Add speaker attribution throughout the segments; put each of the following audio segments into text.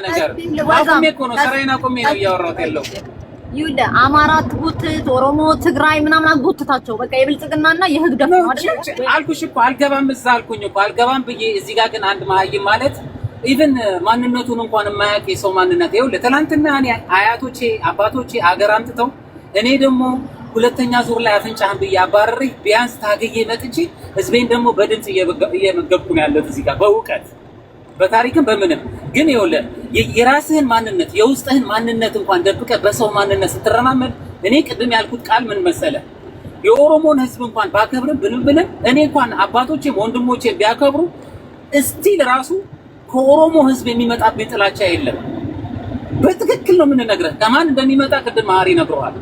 Speaker 1: ነገር አቁሜ እኮ ነው ስራዬን አቁሜ ነው እያወራሁት ያለው።
Speaker 2: ይውደ አማራ ትጉትት ኦሮሞ ትግራይ ምናምን አትጉትታቸው። በቃ የብልጽግናና የህግደፍ ነው አይደል
Speaker 1: አልኩሽ እኮ አልገባም እዛ አልኩኝ እኮ አልገባም ብዬ እዚህ ጋር ግን አንድ መሀይም ማለት ኢቭን ማንነቱን እንኳን የማያውቅ የሰው ማንነት ይኸውልህ ትናንትና እኔ አያቶቼ አባቶቼ አገር አምጥተው እኔ ደግሞ ሁለተኛ ዙር ላይ አፍንጫህን ብዬ አባረሬ ቢያንስ ታገዬ መጥቼ ህዝቤን ደግሞ በድምጽ እየመገብኩ ነው ያለሁት እዚህ ጋር በእውቀት በታሪክም በምንም ግን ይኸውልህ የራስህን ማንነት የውስጥህን ማንነት እንኳን ደብቀህ በሰው ማንነት ስትረማመድ እኔ ቅድም ያልኩት ቃል ምን መሰለህ የኦሮሞን ህዝብ እንኳን ባከብርም ብንም እኔ እንኳን አባቶቼም ወንድሞቼም ቢያከብሩ እስቲል ራሱ ከኦሮሞ ህዝብ የሚመጣብኝ ጥላቻ የለም። በትክክል ነው የምንነግርህ ከማን እንደሚመጣ ቅድም ማሪ ነግረዋል።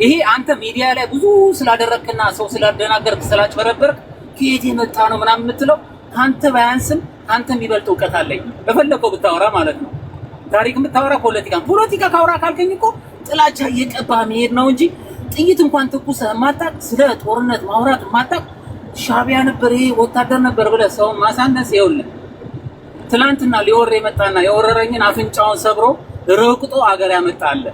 Speaker 1: ይሄ አንተ ሚዲያ ላይ ብዙ ስላደረክና ሰው ስላደናገርክ ስላጭበረበርክ ከየት የመጣ ነው ምናምን የምትለው ካንተ ባያንስም አንተ የሚበልጥ እውቀት አለኝ በፈለከው ብታወራ ማለት ነው። ታሪክ ብታወራ ፖለቲካ ካወራ ካልከኝ እኮ ጥላቻ እየቀባ መሄድ ነው እንጂ ጥይት እንኳን ተኩስ ማጣቅ ስለ ጦርነት ማውራት ማጣቅ ሻቢያ ነበር ይሄ ወታደር ነበር ብለህ ሰው ማሳነስ ይኸውልህ ትላንትና ሊወር የመጣና የወረረኝን አፍንጫውን ሰብሮ ረቅጦ አገር ያመጣለ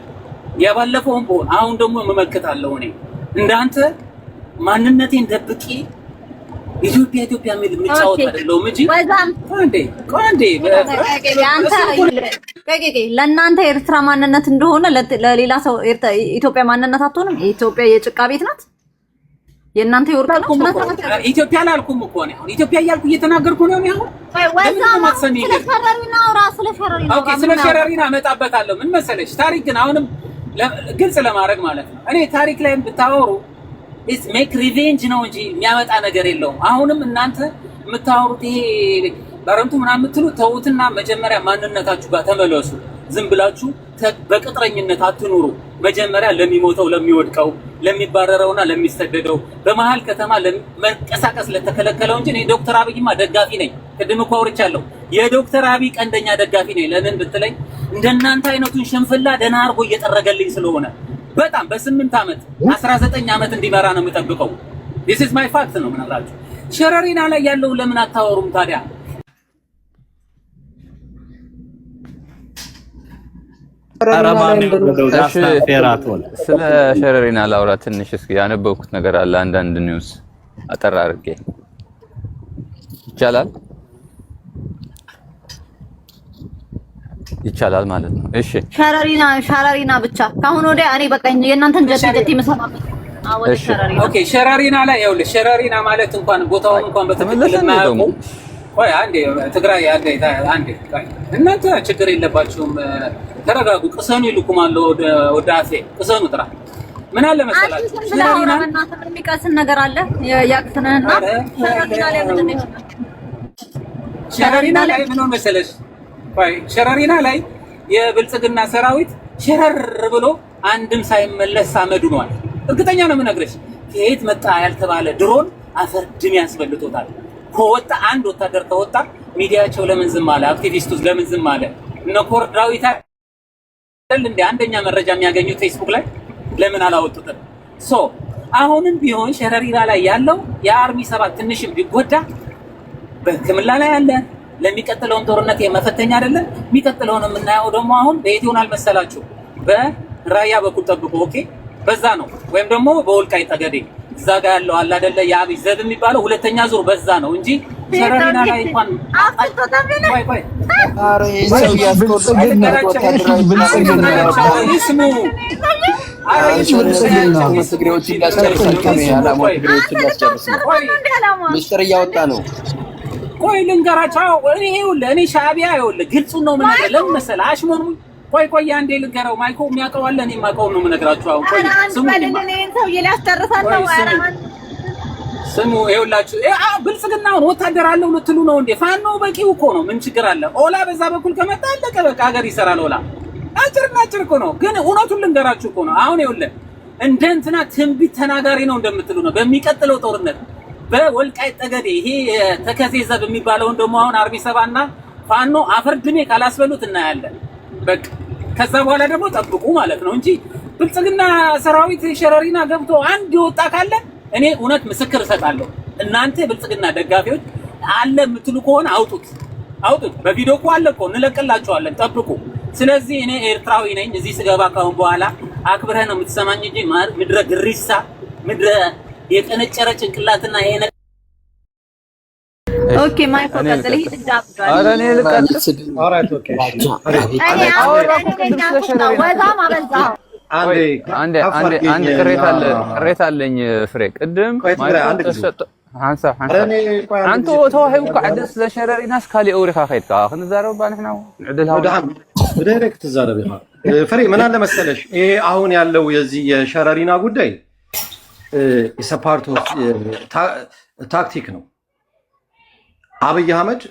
Speaker 1: ያባለፈውን ቦን አሁን ደግሞ መመከታለሁ እኔ እንዳንተ ማንነቴን ደብቄ ኢትዮጵያ የሚል ምጫወት አይደለም እንጂ ቆንዴ
Speaker 2: ለእናንተ ኤርትራ ማንነት እንደሆነ ለሌላ ሰው ኢትዮጵያ ማንነት አትሆንም። ኢትዮጵያ የጭቃ ቤት ናት። የእናንተ ይወርቅ ነው።
Speaker 1: ኢትዮጵያ አላልኩም እኮ ነው። አሁን ኢትዮጵያ እያልኩ እየተናገርኩ ነው። ስለ ሸረሪና እመጣበታለሁ። ምን መሰለሽ ታሪክ ግን አሁንም ግልጽ ለማድረግ ማለት ነው እኔ ታሪክ ላይ ብታወሩ ኢትስ ሜክ ሪቬንጅ ነው እንጂ የሚያመጣ ነገር የለውም። አሁንም እናንተ የምታወሩት ይሄ ባረንቱ ምናምን የምትሉ ተውትና መጀመሪያ ማንነታችሁ ጋር ተመለሱ። ዝም ብላችሁ በቅጥረኝነት አትኑሩ። መጀመሪያ ለሚሞተው ለሚወድቀው ለሚባረረውና ለሚሰደደው በመሃል ከተማ ለመንቀሳቀስ ለተከለከለው እንጂ እኔ ዶክተር አብይማ ደጋፊ ነኝ። ቅድም እኮ አውርቻለሁ። የዶክተር አብይ ቀንደኛ ደጋፊ ነኝ። ለምን ብትለኝ እንደናንተ አይነቱን ሽንፍላ ደህና አድርጎ እየጠረገልኝ ስለሆነ በጣም በ8 ዓመት 19 ዓመት እንዲመራ ነው የምጠብቀው። this is my fact ነው ምናላችሁ። ሸረሪና ላይ ያለው ለምን አታወሩም ታዲያ?
Speaker 3: ስለ ሸረሪና ላውራ ትንሽ እስኪ ያነበብኩት ነገር አለ። አንዳንድ ኒውስ አጠር አድርጌ ይቻላል ማለት ነው። እሺ
Speaker 2: ሸረሪና ብቻ ካሁን ወዲያ እኔ በቃ የእናንተን ጀት ይመሰማበት።
Speaker 1: ኦኬ ሸረሪና ላይ ይኸውልህ ሸረሪና ማለት እንኳን ቦታውን እንኳን በትክክል እናያውቁ። ቆይ አንዴ ትግራይ አንዴ እናንተ ችግር የለባችሁም ተረጋጉ። ቅሰኑ ይልኩማል ወደ አፌ ቅሰኑ ጥራ ምን አለ መሰላችሁ ሸረሪና
Speaker 2: የሚቀስን ነገር አለ ያቅተናና
Speaker 1: ሸረሪና ላይ ምን ነው መሰለሽ ሸረሪና ላይ የብልጽግና ሰራዊት ሸረር ብሎ አንድም ሳይመለስ አመዱ ነው። እርግጠኛ ነው የምነግርሽ ከየት መጣ ያልተባለ ድሮን አፈር ድም ያስበልጦታል። ከወጣ አንድ ወታደር ከወጣ ሚዲያቸው ለምን ዝም አለ? አክቲቪስቶች ለምን ዝም አለ? እነ ኮር ዳዊት አይደል እንደ አንደኛ መረጃ የሚያገኙት ፌስቡክ ላይ ለምን አላወጡትም? አሁንም ቢሆን ሸረሪና ላይ ያለው የአርሚ 7 ትንሽም ቢጎዳ በሕክምና ላይ ያለ ለሚቀጥለውን ጦርነት የመፈተኛ አይደለም። የሚቀጥለውን የምናየው ደግሞ አሁን በየት ይሆናል መሰላችሁ? በራያ በኩል ጠብቁ። ኦኬ በዛ ነው ወይም ደግሞ በወልቃይት ጠገዴ እዛ ጋር ያለው አለ አይደለ የአብይ ዘብ የሚባለው ሁለተኛ ዙር በዛ ነው እንጂ ሸረሪና ላይ እንኳን ቆይ
Speaker 4: አረ ይሄው ሚስጥር እያወጣ ነው።
Speaker 1: ቆይ ልንገራቸው እኔ ሻቢያ ይኸውልህ ግልጹን ነው ምን አለ ለምን መሰለህ አሽሞንሙኝ ቆይ አንዴ ልንገረው ማይኮ የሚያውቀው አለ እኔ የማውቀው ነው የምነግራችሁ። አሁን ቆይ ስሙ ይኸውላችሁ ብልጽግናውን ወታደር አለው ልትሉ ነው እንዴ? ፋኖ በቂው እኮ ነው። ምን ችግር አለ? ኦላ በዛ በኩል ከመጣ አለቀ በቃ ሀገር ይሰራል። ኦላ አጭር እኮ ነው። ግን እውነቱን ልንገራችሁ እኮ ነው። አሁን ይኸውልህ እንደ እንትና ትንቢት ተናጋሪ ነው እንደምትሉ ነው። በሚቀጥለው ጦርነት በወልቃይት ጠገዴ ይሄ ተከዜ ዘብ የሚባለውን ደግሞ አሁን አርሚ 7 እና ፋኖ አፈር ድሜ ካላስበሉት እናያለን። በቃ ከዛ በኋላ ደግሞ ጠብቁ ማለት ነው እንጂ ብልጽግና ሰራዊት ሸረሪና ገብቶ አንድ ይወጣ ካለ እኔ እውነት ምስክር እሰጣለሁ። እናንተ ብልጽግና ደጋፊዎች አለ የምትሉ ከሆነ አውጡት። በቪዲዮ እኮ አለ እኮ እንለቅላችኋለን፣ ጠብቁ። ስለዚህ እኔ ኤርትራዊ ነኝ። እዚህ ስገባ ካሁን በኋላ አክብረህ ነው የምትሰማኝ እንጂ ምድረ ግሪሳ፣ ምድረ የቀነጨረ ጭንቅላትና ይሄ ነገር
Speaker 2: ኦኬ ማይ ፈቀደልህ ይድዳብ
Speaker 3: ኧረ እኔ ልቀጥል።
Speaker 4: ኦራይት ኦኬ
Speaker 3: አንድ ቅሬታ አለኝ ፍሬ ቅድም አንተ ተዋሂብካ ዓደስ ለሸረሪናስ ካሊእ አውሪኻ ከይድካ ክንዛረብ ባንሕና ንዕድልሃው
Speaker 4: በዳይሬክት ትዛረብ ይኻ ፍሬ ምን አለ መሰለሽ ይሄ አሁን ያለው የዚህ የሸረሪና ጉዳይ ኢሰፓርት ኦፍ ታክቲክ ነው። አብይ አህመድ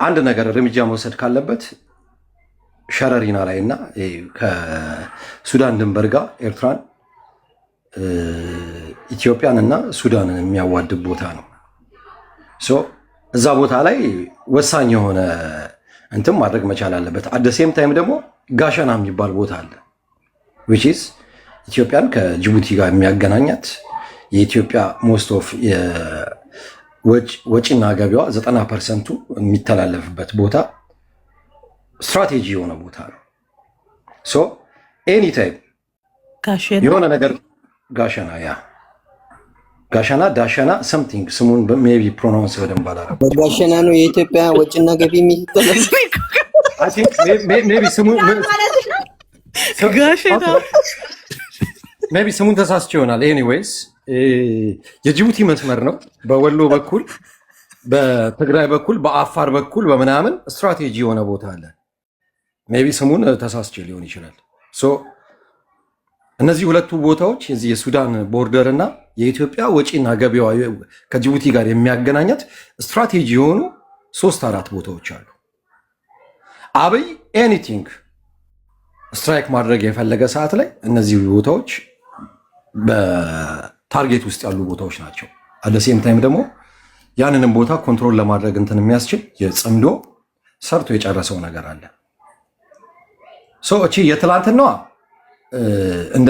Speaker 4: አንድ ነገር እርምጃ መውሰድ ካለበት ሸረሪና ላይ እና ከሱዳን ድንበር ጋር ኤርትራን ኢትዮጵያን እና ሱዳንን የሚያዋድብ ቦታ ነው። እዛ ቦታ ላይ ወሳኝ የሆነ እንትን ማድረግ መቻል አለበት። አደሴም ታይም ደግሞ ጋሸና የሚባል ቦታ አለ which is ኢትዮጵያን ከጅቡቲ ጋር የሚያገናኛት የኢትዮጵያ ሞስት ኦፍ ወጪና ገቢዋ 90% የሚተላለፍበት ቦታ ስትራቴጂ የሆነ ቦታ ነው። ኤኒ ታይም የሆነ ነገር ጋሸና ጋሸና ዳሸና ሰምቲንግ ስሙን ሜቢ ፕሮናውንስ በደንብ አላደረኩም።
Speaker 5: ጋሸና ነው የኢትዮጵያ ወጪና ገቢ የሚተላለፍ
Speaker 4: ሜቢ ስሙን ተሳስቼ ይሆናል። ኤኒዌይስ የጅቡቲ መስመር ነው። በወሎ በኩል በትግራይ በኩል በአፋር በኩል በምናምን ስትራቴጂ የሆነ ቦታ አለ። ሜቢ ስሙን ተሳስቼ ሊሆን ይችላል። እነዚህ ሁለቱ ቦታዎች የዚህ የሱዳን ቦርደር እና የኢትዮጵያ ወጪና ገቢዋ ከጅቡቲ ጋር የሚያገናኛት ስትራቴጂ የሆኑ 3-4 ቦታዎች አሉ። አብይ ኤኒቲንግ ስትራይክ ማድረግ የፈለገ ሰዓት ላይ እነዚህ ቦታዎች በታርጌት ውስጥ ያሉ ቦታዎች ናቸው። አደሴም ታይም ደግሞ ያንንም ቦታ ኮንትሮል ለማድረግ እንትን የሚያስችል የጽምዶ ሰርቶ የጨረሰው ነገር አለ። እቺ የትላንትናዋ እንደ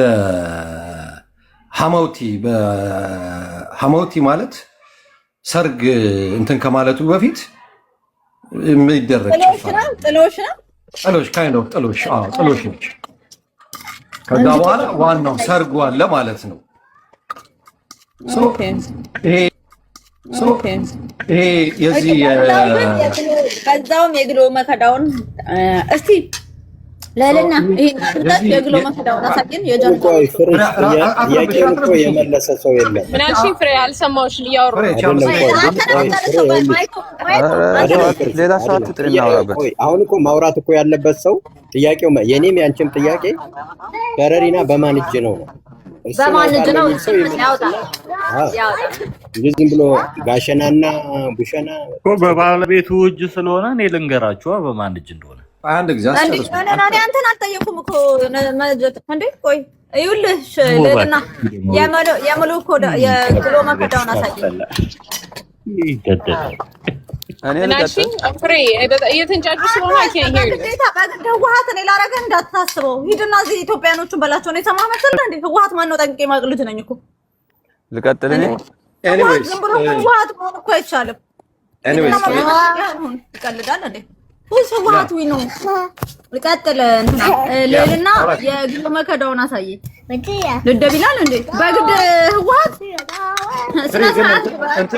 Speaker 4: ሐማውቲ ማለት ሰርግ እንትን ከማለቱ በፊት የሚደረግ ጥሎሽ ነች። ከዛ በኋላ ዋናው ሰርጉ አለ ማለት ነው። ይሄ የዚህ
Speaker 2: ከዛውም የግሎ መከዳውን እስቲ ለልና ይሄን የግሎ መከዳውን አሳየን።
Speaker 5: ጥያቄውን እኮ የመለሰ ሰው የለም።
Speaker 6: ምን አልሽኝ ፍሬ? አልሰማሁሽ ሊያወሩ
Speaker 3: ሌላ ሰዓት ጥሪ እናወራበት።
Speaker 5: አሁን እኮ ማውራት እኮ ያለበት ሰው ጥያቄው የኔም ያንቺም ጥያቄ ሸረሪና በማን እጅ ነው?
Speaker 2: በማን እጅ ነው? ያውጣ
Speaker 5: ዝም ብሎ ጋሸናና ቡሸና
Speaker 7: በባለቤቱ እጅ ስለሆነ እኔ ልንገራችሁ በማን እጅ እንደሆነ።
Speaker 4: አንድ ጊዜ
Speaker 2: አንተን አልጠየኩም እኮ እንዴ። ቆይ ይኸውልሽ ለልና የሙሉ ኮዳ የግሎ መከዳውን አሳየኝ።
Speaker 6: ምን አልሽኝ ፍሬ? እየተንጫጩ ስለሆነ አይከኝ ሄር
Speaker 2: ግዴታ በግድ ህወሓት እኔ ላደረገ እንዳታስበው። ሂድና እዚህ ኢትዮጵያኖቹን በላቸው ነው የሰማህ መሰለህ እንዴ? ህወሓት ማን ነው? ጠንቅቄ ማቅልት ነኝ እኮ።
Speaker 3: ልቀጥል እኔ
Speaker 4: ኤኒዌይስ
Speaker 2: ዝም ብሎ ህወሓት መሆን እኮ አይቻልም።
Speaker 4: ኤኒዌይስ
Speaker 2: ይቀልዳል እንዴ? ሁስ ህወሓት ዊ ነው። ልቀጥል እንትና ሌልና የግሎ መከዳውን አሳየኝ። ልደብ ይላል እንዴ? በግድ ህወሓት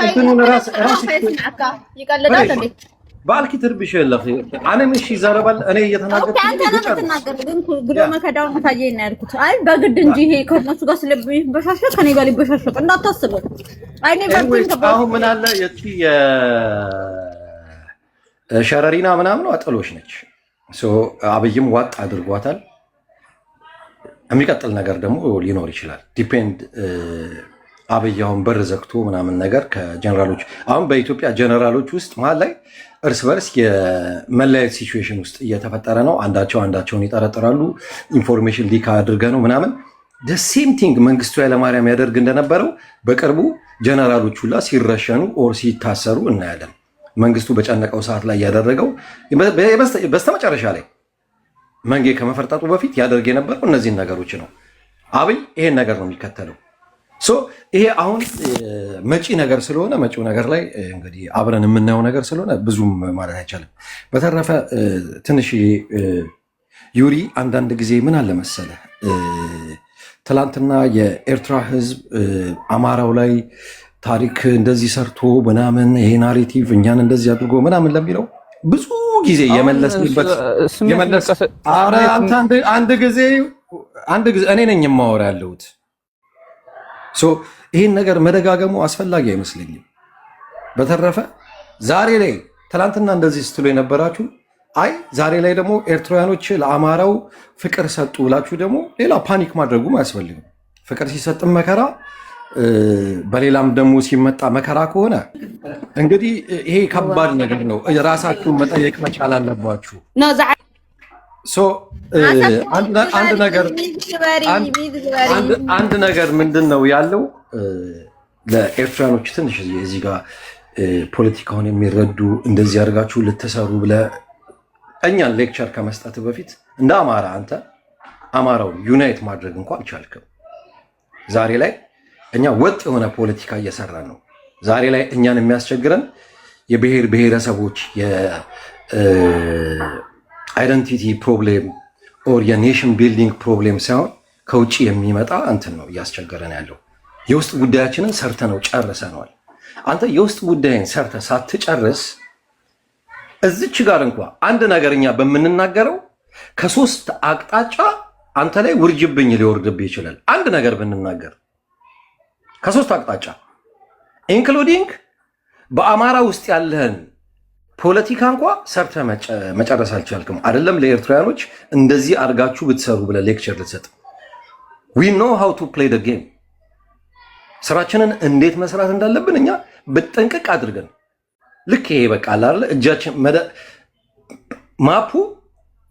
Speaker 4: እንትኑን ራስ
Speaker 2: ይቀልዳል እንዴ?
Speaker 4: ባልኪ ትርብሽ የለህ አነ ምንሽ ይዘረባል። እኔ እየተናገርኩ
Speaker 2: አንተ ነው የምትናገር፣ ግን ግሎ መከዳውን አሳየኝ ነው ያልኩት። አይ በግድ እንጂ ይሄ ከነሱ ጋር ስለሚበሻሸቅ ከኔ ጋር ሊበሻሸቅ እንዳታስበው። አይ
Speaker 4: አሁን ምን አለ የቺ ሸረሪና ምናምን ጥሎሽ ነች። አብይም ዋጥ አድርጓታል። የሚቀጥል ነገር ደግሞ ሊኖር ይችላል። ዲፔንድ አብይ አሁን በር ዘግቶ ምናምን ነገር ከጀነራሎች አሁን በኢትዮጵያ ጀነራሎች ውስጥ መሀል ላይ እርስ በርስ የመለያየት ሲቹዌሽን ውስጥ እየተፈጠረ ነው። አንዳቸውን ይጠረጥራሉ። ኢንፎርሜሽን ሊክ አድርገ ነው ምናምን ሴም ቲንግ መንግስቱ ኃይለማርያም ያደርግ እንደነበረው በቅርቡ ጀነራሎች ሁላ ሲረሸኑ ኦር ሲታሰሩ እናያለን። መንግስቱ በጨነቀው ሰዓት ላይ ያደረገው በስተመጨረሻ ላይ መንጌ ከመፈርጠጡ በፊት ያደርግ የነበረው እነዚህን ነገሮች ነው። አብይ ይሄን ነገር ነው የሚከተለው። ይሄ አሁን መጪ ነገር ስለሆነ መጪው ነገር ላይ እንግዲህ አብረን የምናየው ነገር ስለሆነ ብዙም ማለት አይቻልም። በተረፈ ትንሽ ዩሪ አንዳንድ ጊዜ ምን አለ መሰለ ትላንትና የኤርትራ ህዝብ አማራው ላይ ታሪክ እንደዚህ ሰርቶ ምናምን ይሄ ናሬቲቭ እኛን እንደዚህ አድርጎ ምናምን ለሚለው ብዙ ጊዜ የመለስንበት አንድ ጊዜ እኔ ነኝ የማወራ ያለሁት። ይህን ነገር መደጋገሙ አስፈላጊ አይመስለኝም። በተረፈ ዛሬ ላይ ትላንትና እንደዚህ ስትሉ የነበራችሁ ዛሬ ላይ ደግሞ ኤርትራውያኖች ለአማራው ፍቅር ሰጡ ብላችሁ ደግሞ ሌላ ፓኒክ ማድረጉም አያስፈልግም። ፍቅር ሲሰጥም መከራ በሌላም ደግሞ ሲመጣ መከራ ከሆነ እንግዲህ ይሄ ከባድ ነገር ነው። ራሳችሁን መጠየቅ መቻል አለባችሁ። አንድ ነገር ምንድን ነው ያለው ለኤርትራኖች ትንሽ እዚህ ጋር ፖለቲካውን የሚረዱ እንደዚህ አድርጋችሁ ልትሰሩ ብለህ እኛን ሌክቸር ከመስጠት በፊት እንደ አማራ አንተ አማራውን ዩናይት ማድረግ እንኳን አልቻልክም። ዛሬ ላይ እኛ ወጥ የሆነ ፖለቲካ እየሰራን ነው። ዛሬ ላይ እኛን የሚያስቸግረን የብሔር ብሔረሰቦች አይደንቲቲ ፕሮብሌም ኦር የኔሽን ቢልዲንግ ፕሮብሌም ሳይሆን ከውጭ የሚመጣ እንትን ነው እያስቸገረን ያለው። የውስጥ ጉዳያችንን ሰርተነው ጨርሰነዋል። አንተ የውስጥ ጉዳይን ሰርተ ሳትጨርስ እዚች ጋር እንኳ አንድ ነገር እኛ በምንናገረው ከሶስት አቅጣጫ አንተ ላይ ውርጅብኝ ሊወርድብህ ይችላል። አንድ ነገር ብንናገር ከሶስት አቅጣጫ ኢንክሉዲንግ በአማራ ውስጥ ያለህን ፖለቲካ እንኳ ሰርተ መጨረስ አልቻልክም። አይደለም ለኤርትራውያኖች እንደዚህ አድርጋችሁ ብትሰሩ ብለህ ሌክቸር ልትሰጥ። ዊ ኖ ሃው ቱ ፕሌይ ደ ጌም። ስራችንን እንዴት መስራት እንዳለብን እኛ በጠንቅቅ አድርገን ልክ ይሄ በቃ አይደል እጃችን ማፑ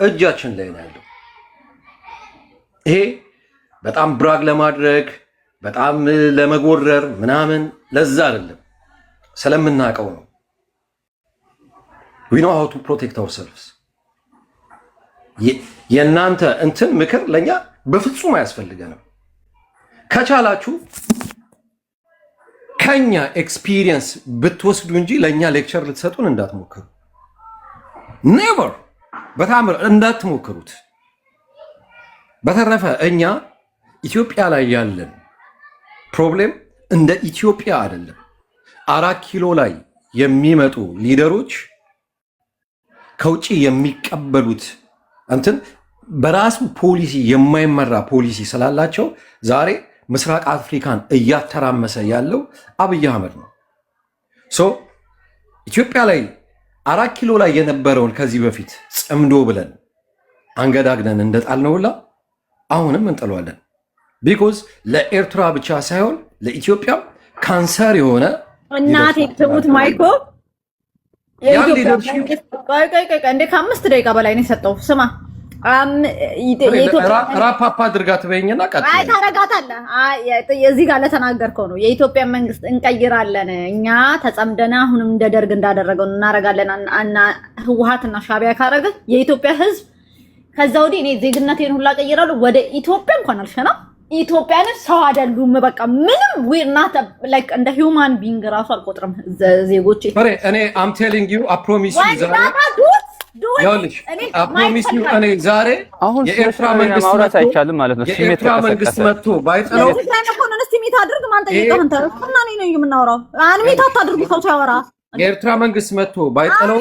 Speaker 4: እጃችን ላይ ነው ያለው። ይሄ በጣም ብራግ ለማድረግ በጣም ለመጎረር ምናምን ለዛ አይደለም፣ ስለምናውቀው ነው። we know how to protect ourselves። የእናንተ እንትን ምክር ለኛ በፍጹም አያስፈልገንም። ከቻላችሁ ከኛ ኤክስፒሪየንስ ብትወስዱ እንጂ ለኛ ሌክቸር ልትሰጡን እንዳትሞክሩ። ኔቨር በታምር እንዳትሞክሩት። በተረፈ እኛ ኢትዮጵያ ላይ ያለን ፕሮብሌም እንደ ኢትዮጵያ አይደለም። 4 ኪሎ ላይ የሚመጡ ሊደሮች ከውጭ የሚቀበሉት እንትን በራሱ ፖሊሲ የማይመራ ፖሊሲ ስላላቸው ዛሬ ምስራቅ አፍሪካን እያተራመሰ ያለው አብይ አህመድ ነው። ኢትዮጵያ ላይ 4 ኪሎ ላይ የነበረውን ከዚህ በፊት ጽምዶ ብለን አንገዳግነን እንደጣልነው ሁላ አሁንም እንጥለዋለን። ቢኮዝ ለኤርትራ ብቻ ሳይሆን ለኢትዮጵያ ካንሰር የሆነ
Speaker 2: እናቴ ትሙት ማይኮ እንደ ከ5 ደቂቃ በላይ ነው የሰጠው። ስማ
Speaker 4: ራፓፓ አድርጋ ትበይኝና
Speaker 2: ታረጋታለህ። እዚህ ጋር ለተናገርከው ነው የኢትዮጵያ መንግስት እንቀይራለን እኛ ተጸምደና አሁንም እንደ ደርግ እንዳደረገው እናረጋለን እና ህወሓትና ሻዕቢያ ካረገ የኢትዮጵያ ህዝብ ከዛ ወዲህ እኔ ዜግነቴን ሁላ ቀይራለሁ ወደ ኢትዮጵያ እንኳን አልሸና ኢትዮጵያን ሰው አይደሉም። በቃ ምንም ዊርናት ላይክ እንደ ሂውማን ቢንግ ራሱ አልቆጥርም ዜጎቼ።
Speaker 4: እኔ አም ቴሊንግ ዩ አይ ፕሮሚስ ዩ ዛሬ የኤርትራ መንግስት ማውራት አይቻልም ማለት ነው። የኤርትራ መንግስት መጥቶ ባይጠለው
Speaker 2: ስቲሜት አድርግ ማን ጠይቀህ እንተ እና እኔ ነው የምናወራው። አንሚት አታድርጉ ሰው ሲያወራ
Speaker 4: የኤርትራ መንግስት መጥቶ ባይጠለው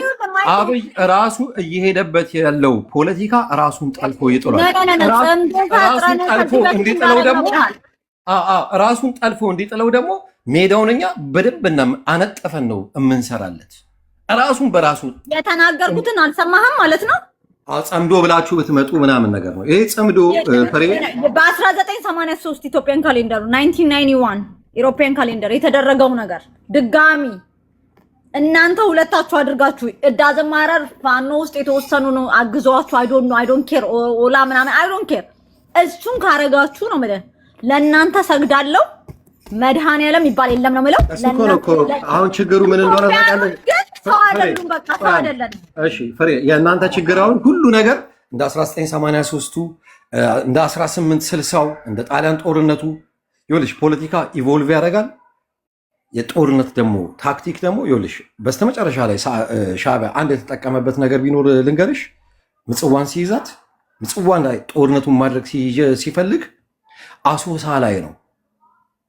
Speaker 4: አብይ ራሱ እየሄደበት ያለው ፖለቲካ ራሱን ጠልፎ ይጥላል። ራሱን ጠልፎ እንዲጥለው ደግሞ ሜዳውን እኛ በደንብ አነጠፈን ነው የምንሰራለት። ራሱን በራሱ
Speaker 2: የተናገርኩትን አልሰማህም ማለት ነው።
Speaker 4: ጸምዶ ብላችሁ ብትመጡ ምናምን ነገር ነው ይሄ ጸምዶ።
Speaker 2: በ1983 ኢትዮጵያን ካሌንደር 1991 ኢሮፒያን ካሌንደር የተደረገው ነገር ድጋሚ እናንተ ሁለታችሁ አድርጋችሁ እዳዘማረር ፋኖ ውስጥ የተወሰኑ ነው አግዟችሁ። አይ ዶንት ኬር ኦላ ምናምን አይ ዶንት ኬር። እሱን ካረጋችሁ ነው ማለት ለእናንተ ሰግዳለሁ መድኃኒዓለም ይባል የለም ነው የምለው።
Speaker 4: አሁን ችግሩ ምን እንደሆነ ታውቃለህ?
Speaker 2: ሰው አይደሉም፣ በቃ ሰው አይደለም።
Speaker 4: እሺ ፍሬ፣ የእናንተ ችግር አሁን ሁሉ ነገር እንደ 1983ቱ እንደ 1860ው እንደ ጣሊያን ጦርነቱ ይኸውልሽ ፖለቲካ ኢቮልቭ ያደርጋል። የጦርነት ደግሞ ታክቲክ ደግሞ ይኸውልሽ በስተመጨረሻ ላይ ሻዕቢያ አንድ የተጠቀመበት ነገር ቢኖር ልንገርሽ፣ ምጽዋን ሲይዛት ምጽዋን ላይ ጦርነቱን ማድረግ ሲፈልግ አሶሳ ላይ ነው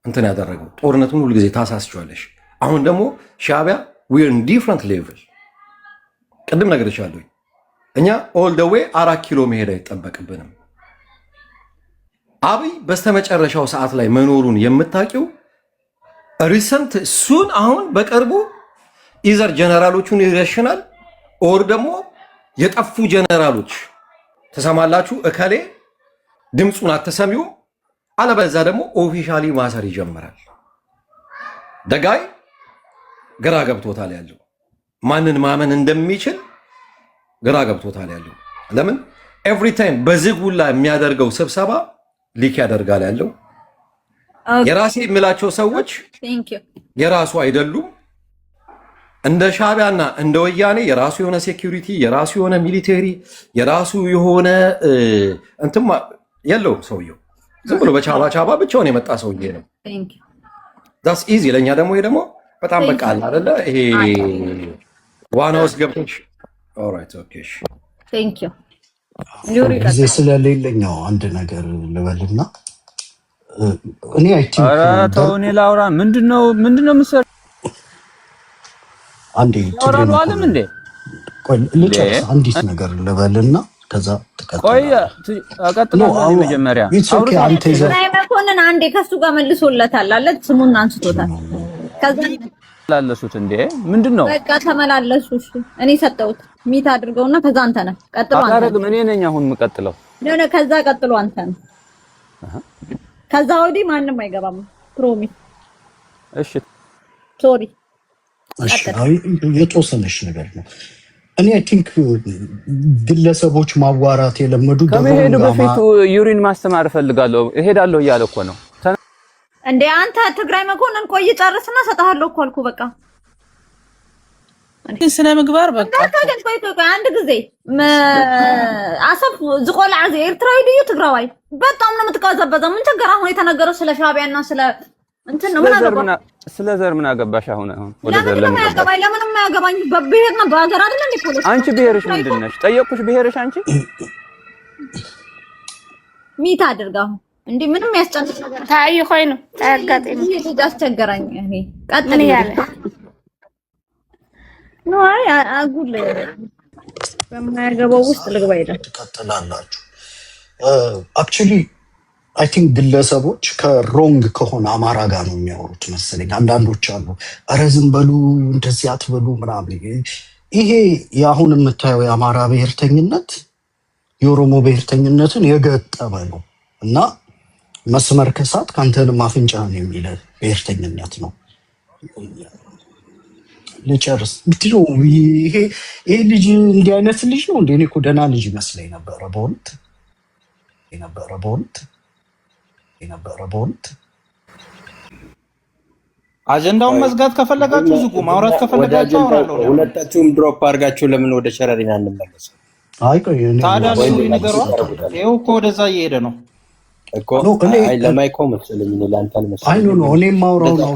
Speaker 4: እንትን ያደረገው። ጦርነቱን ሁልጊዜ ታሳስቸዋለሽ። አሁን ደግሞ ሻዕቢያ ዊር ኢን ዲፍረንት ሌቭል። ቅድም ነግሬሻለሁ፣ እኛ ኦል ደ ዌይ 4 ኪሎ መሄድ አይጠበቅብንም። አብይ በስተመጨረሻው ሰዓት ላይ መኖሩን የምታውቂው ሪሰንት እሱን አሁን በቅርቡ ኢዘር ጀነራሎቹን ይረሽናል ኦር ደግሞ የጠፉ ጀነራሎች ተሰማላችሁ እከሌ ድምፁን አትሰሚውም፣ አለበለዚያ ደግሞ ኦፊሻሊ ማሰር ይጀምራል። ደጋይ ግራ ገብቶታል ያለው ማንን ማመን እንደሚችል ግራ ገብቶታል ያለው። ለምን ኤቭሪ ታይም በዝግ ሁላ የሚያደርገው ስብሰባ ሊክ ያደርጋል ያለው። የራሴ የምላቸው ሰዎች የራሱ አይደሉም። እንደ ሻዕቢያና እንደ ወያኔ የራሱ የሆነ ሴኩሪቲ፣ የራሱ የሆነ ሚሊቴሪ፣ የራሱ የሆነ እንትም የለውም ሰውየው። ዝም ብሎ በቻባ ቻባ ብቻውን የመጣ ሰውዬ ነው። ዳስ ኢዚ። ለእኛ ደግሞ ይሄ ደግሞ በጣም በቃ አለ አይደለ? ይሄ ዋና ውስጥ ገብቶች ኦልራይት ኦኬ።
Speaker 2: ቴንክ ዩ
Speaker 8: ጊዜ ስለሌለኛው አንድ ነገር ልበልና እኔ አይ ቲንክ
Speaker 3: ኧረ ተው እኔ ላውራ። ምንድነው ምሰር
Speaker 8: አንዴ
Speaker 3: ተወራሉ አለም እንዴ?
Speaker 8: ቆይ ልጨርስ አንዲት ነገር ልበልና ከዛ ተቀጥታ
Speaker 3: ቆይ አቀጥላለሁ። መጀመሪያ
Speaker 8: ኦኬ አንተ
Speaker 2: ላይ መኮንን አንዴ ከሱ ጋር መልሶለታል አለ ስሙን አንስቶታል። ከዛ
Speaker 3: ተመላለሱት እንዴ? ምንድነው
Speaker 2: በቃ ተመላለሱ። እሺ እኔ ሰጠሁት ሚት አድርገውና ከዛ አንተ ነህ ቀጥሎ። አንተ
Speaker 3: አታረግም። እኔ ነኝ አሁን የምቀጥለው።
Speaker 2: ነው ከዛ ቀጥሎ አንተ ነህ። ከዛ ወዲህ ማንም አይገባም። ፕሮሚስ።
Speaker 3: እሺ
Speaker 2: ሶሪ።
Speaker 8: እሺ የተወሰነች ነገር ነው። እኔ አይ ቲንክ ግለሰቦች ማዋራት የለመዱ
Speaker 3: ከመሄዱ በፊት ዩሪን ማስተማር እፈልጋለሁ እሄዳለሁ እያለ እኮ ነው
Speaker 2: እንዴ። አንተ ትግራይ መኮንን ቆይ ጨርስና ሰጣለሁ እኮ አልኩ። በቃ
Speaker 6: ስነ ምግባር በቃ
Speaker 2: ቆይ አንድ ጊዜ አሰብ ዝቆልዓ ኤርትራዊ ድዩ ትግራዋይ በጣም ነው የምትቀዘበዘው። ምን ችግር አሁን የተነገረው ስለ ሻዕቢያና ስለ እንትን ነው።
Speaker 3: ስለ ዘር ምን አገባሽ? አሁን ወደ ዘር ለምን
Speaker 2: ያገባኝ? በብሄርና በሀገር አይደል እንዴ ፖለቲካ።
Speaker 3: አንቺ ብሄርሽ ምንድን ነሽ? ጠየቅኩሽ። ብሄርሽ አንቺ
Speaker 2: ሚት አድርጋው እንዴ ምንም ያስጨንቅ ነገር
Speaker 6: ታይ ኮይኑ ታጋጠኝ
Speaker 2: ይሄ አስቸገረኝ። እኔ ቀጥል ያለ ነው። አይ አጉል በማያገባው ውስጥ ልግባ ይላል።
Speaker 8: ትቀጥላላችሁ። አክቹሊ አይ ቲንክ ግለሰቦች ከሮንግ ከሆነ አማራ ጋር ነው የሚያወሩት መሰለኝ። አንዳንዶች አሉ ኧረ ዝም በሉ እንደዚህ አትበሉ ምናምን። ይሄ የአሁን የምታየው የአማራ ብሔርተኝነት የኦሮሞ ብሔርተኝነትን የገጠመ ነው እና መስመር ከሳት ከአንተንም አፍንጫህን የሚል ብሔርተኝነት ነው። ልጨርስ ምንድነው ይሄ ልጅ እንዲህ አይነት ልጅ ነው እንዴ? እኔ እኮ ደህና ልጅ ይመስለኝ ነበረ በእውነት
Speaker 9: አጀንዳውን መዝጋት ከፈለጋችሁ ዝጉ፣ ማውራት ከፈለጋችሁ አውራለሁ።
Speaker 5: ሁለታችሁም ድሮፕ አድርጋችሁ ለምን ወደ ሸረሪና እንመለስ?
Speaker 8: አይ ቆይ
Speaker 9: ታዲያ ነገሩ ይኸው እኮ ወደዛ እየሄደ ነው
Speaker 5: እኮ። አይ ለማይኮ መሰለኝ ለአንተን መሰለኝ።
Speaker 8: አይ ኖ እኔ ማውራው ነው